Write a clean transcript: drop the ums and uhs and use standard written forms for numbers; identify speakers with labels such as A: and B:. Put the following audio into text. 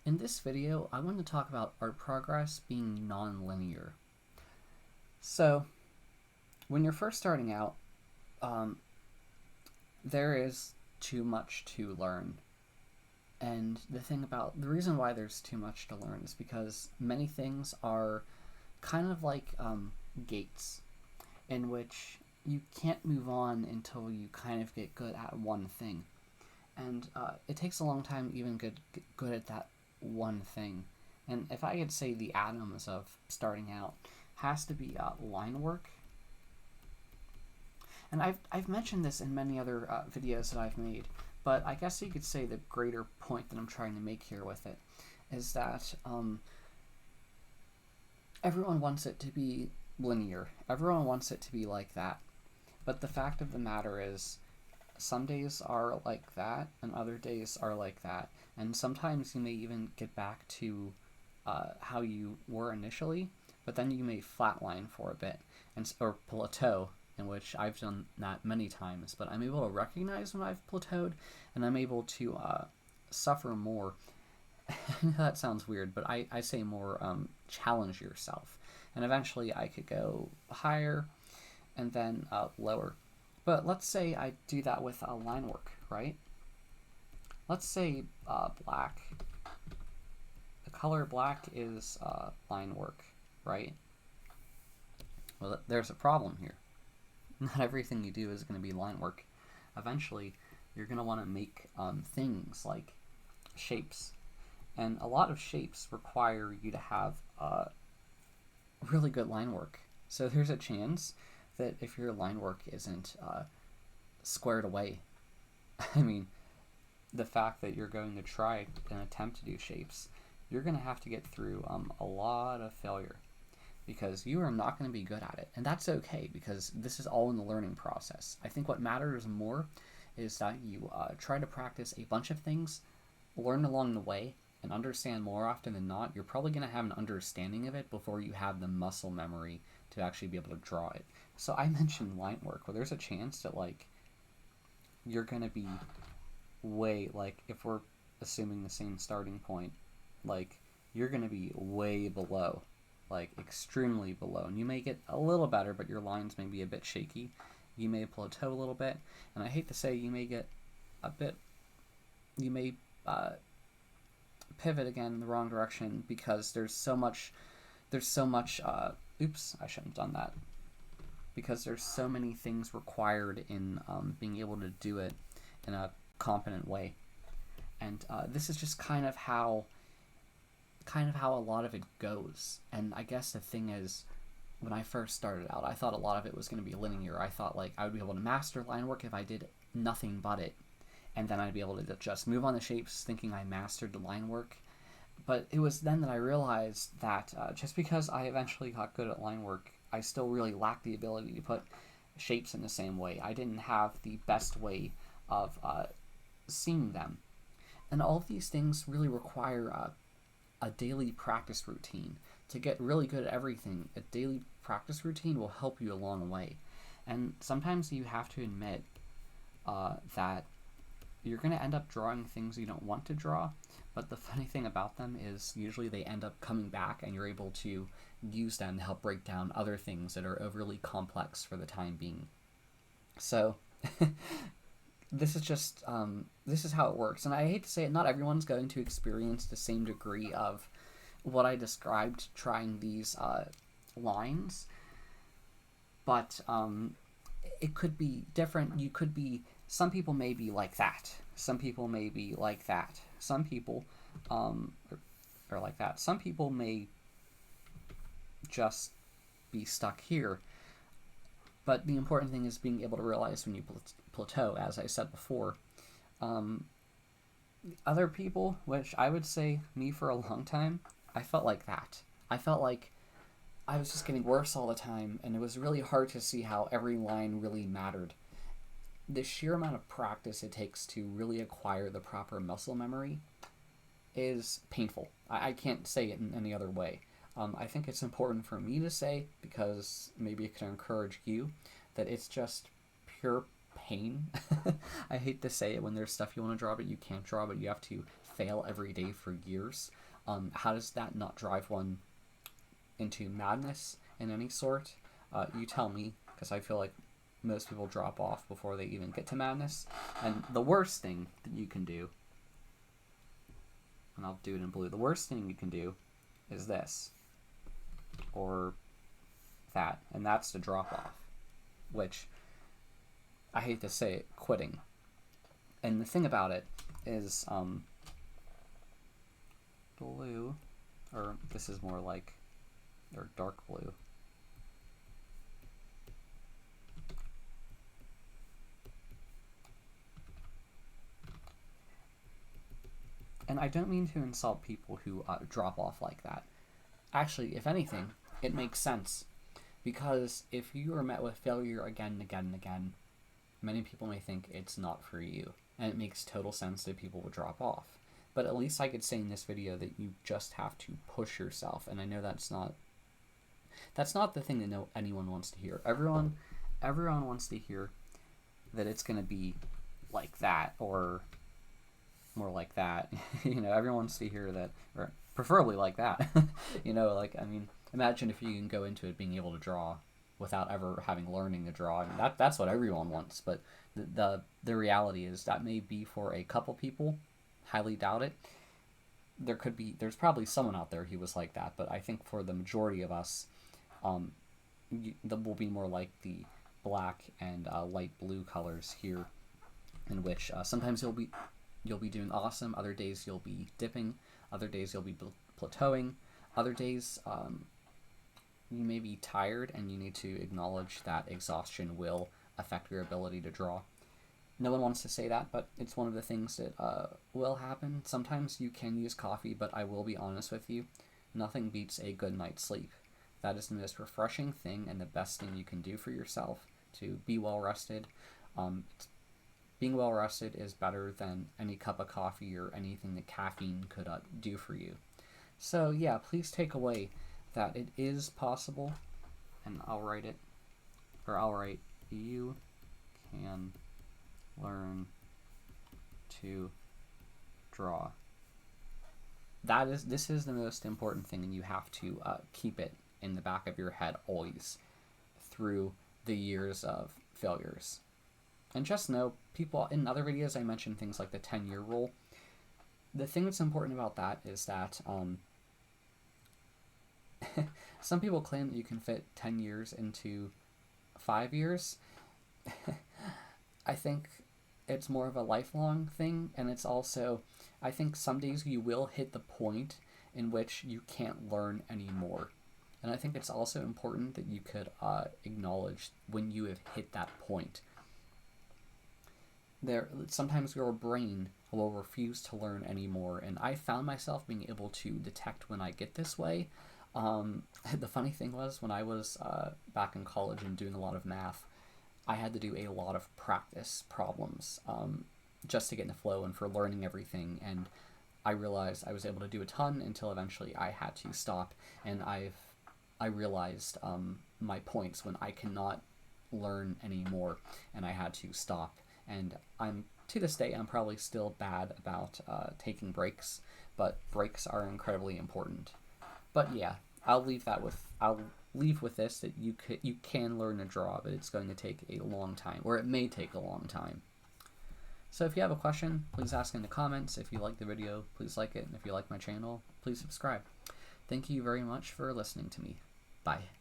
A: In this video, I want to talk about art progress being non-linear. So, when you're first starting out, um, there is too much to learn. And the reason why there's too much to learn is because many things are kind of like gates, in which you can't move on until you kind of get good at one thing. And it takes a long time to even get good at that one thing. And if I could say the atoms of starting out, has to be line work. And I've mentioned this in many other videos that I've made, but I guess you could say the greater point that I'm trying to make here with it is that everyone wants it to be linear. Everyone wants it to be like that. But the fact of the matter is, some days are like that, and other days are like that. And sometimes you may even get back to how you were initially, but then you may flatline for a bit, or plateau, in which I've done that many times. But I'm able to recognize when I've plateaued, and I'm able to suffer more. That sounds weird, but I say more challenge yourself. And eventually I could go higher and then lower. But let's say I do that with line work, right? Let's say black. The color black is line work, right? Well, there's a problem here. Not everything you do is going to be line work. Eventually, you're going to want to make things like shapes. And a lot of shapes require you to have really good line work. So there's a chance that if your line work isn't squared away, I mean, the fact that you're going to try and attempt to do shapes, you're going to have to get through a lot of failure because you are not going to be good at it. And that's okay because this is all in the learning process. I think what matters more is that you try to practice a bunch of things, learn along the way, and understand more often than not. You're probably going to have an understanding of it before you have the muscle memory to actually be able to draw it. So I mentioned line work, where there's a chance that you're going to be way, if we're assuming the same starting point, you're going to be way below, extremely below. And you may get a little better, but your lines may be a bit shaky. You may plateau a little bit. And I hate to say you may get you may pivot again in the wrong direction because there's so much, oops, I shouldn't have done that. Because there's so many things required in being able to do it in a competent way. And this is just kind of how a lot of it goes. And I guess the thing is, when I first started out, I thought a lot of it was going to be linear. I thought I would be able to master line work if I did nothing but it. And then I'd be able to just move on the shapes thinking I mastered the line work. But it was then that I realized that just because I eventually got good at line work, I still really lacked the ability to put shapes in the same way. I didn't have the best way of seeing them. And all of these things really require a daily practice routine. To get really good at everything, a daily practice routine will help you a long way. And sometimes you have to admit that you're going to end up drawing things you don't want to draw, but the funny thing about them is usually they end up coming back and you're able to use them to help break down other things that are overly complex for the time being. So this is just this is how it works. And I hate to say it, not everyone's going to experience the same degree of what I described trying these lines, but it could be different. Some people may be like that. Some people may be like that. Some people are like that. Some people may just be stuck here. But the important thing is being able to realize when you plateau, as I said before. Other people, which I would say me for a long time, I felt like that. I felt like I was just getting worse all the time, and it was really hard to see how every line really mattered. The sheer amount of practice it takes to really acquire the proper muscle memory is painful. I can't say it in any other way. I think it's important for me to say, because maybe it can encourage you, that it's just pure pain. I hate to say it when there's stuff you want to draw but you can't draw, but you have to fail every day for years, how does that not drive one into madness in any sort? You tell me, because I feel like most people drop off before they even get to madness. And the worst thing that you can do, and I'll do it in blue, the worst thing you can do is this, or that, and that's the drop off, which I hate to say it, quitting. And the thing about it is, blue, or this is more like, or dark blue. And I don't mean to insult people who drop off like that. Actually, if anything, it makes sense. Because if you are met with failure again and again and again, many people may think it's not for you. And it makes total sense that people will drop off. But at least I could say in this video that you just have to push yourself. And I know that's not the thing that anyone wants to hear. Everyone wants to hear that it's going to be like that, or more like that. Everyone wants to hear that, or preferably like that. Imagine if you can go into it being able to draw without ever having learning to draw. That's what everyone wants, but the reality is that may be for a couple people. Highly doubt it. There's probably someone out there who was like that, but I think for the majority of us, that will be more like the black and light blue colors here, in which sometimes you'll be doing awesome, other days you'll be dipping, other days you'll be plateauing, other days you may be tired, and you need to acknowledge that exhaustion will affect your ability to draw. No one wants to say that, but it's one of the things that will happen. Sometimes you can use coffee, but I will be honest with you, nothing beats a good night's sleep. That is the most refreshing thing and the best thing you can do for yourself, to be well rested. Being well rested is better than any cup of coffee or anything that caffeine could do for you. So yeah, please take away that it is possible, and I'll write you can learn to draw. This is the most important thing, and you have to keep it in the back of your head always through the years of failures. And just know, people, in other videos I mentioned things like the 10-year rule. The thing that's important about that is that some people claim that you can fit 10 years into 5 years. I think it's more of a lifelong thing, and it's also, I think some days you will hit the point in which you can't learn anymore. And I think it's also important that you could acknowledge when you have hit that point. Sometimes your brain will refuse to learn anymore, and I found myself being able to detect when I get this way. The funny thing was, when I was back in college and doing a lot of math, I had to do a lot of practice problems just to get in the flow and for learning everything, and I realized I was able to do a ton until eventually I had to stop, and I realized my points when I cannot learn anymore, and I had to stop. And to this day, I'm probably still bad about taking breaks, but breaks are incredibly important. But yeah, I'll leave with this, that you can learn to draw, but it's going to take a long time, or it may take a long time. So if you have a question, please ask in the comments. If you like the video, please like it, and if you like my channel, please subscribe. Thank you very much for listening to me. Bye.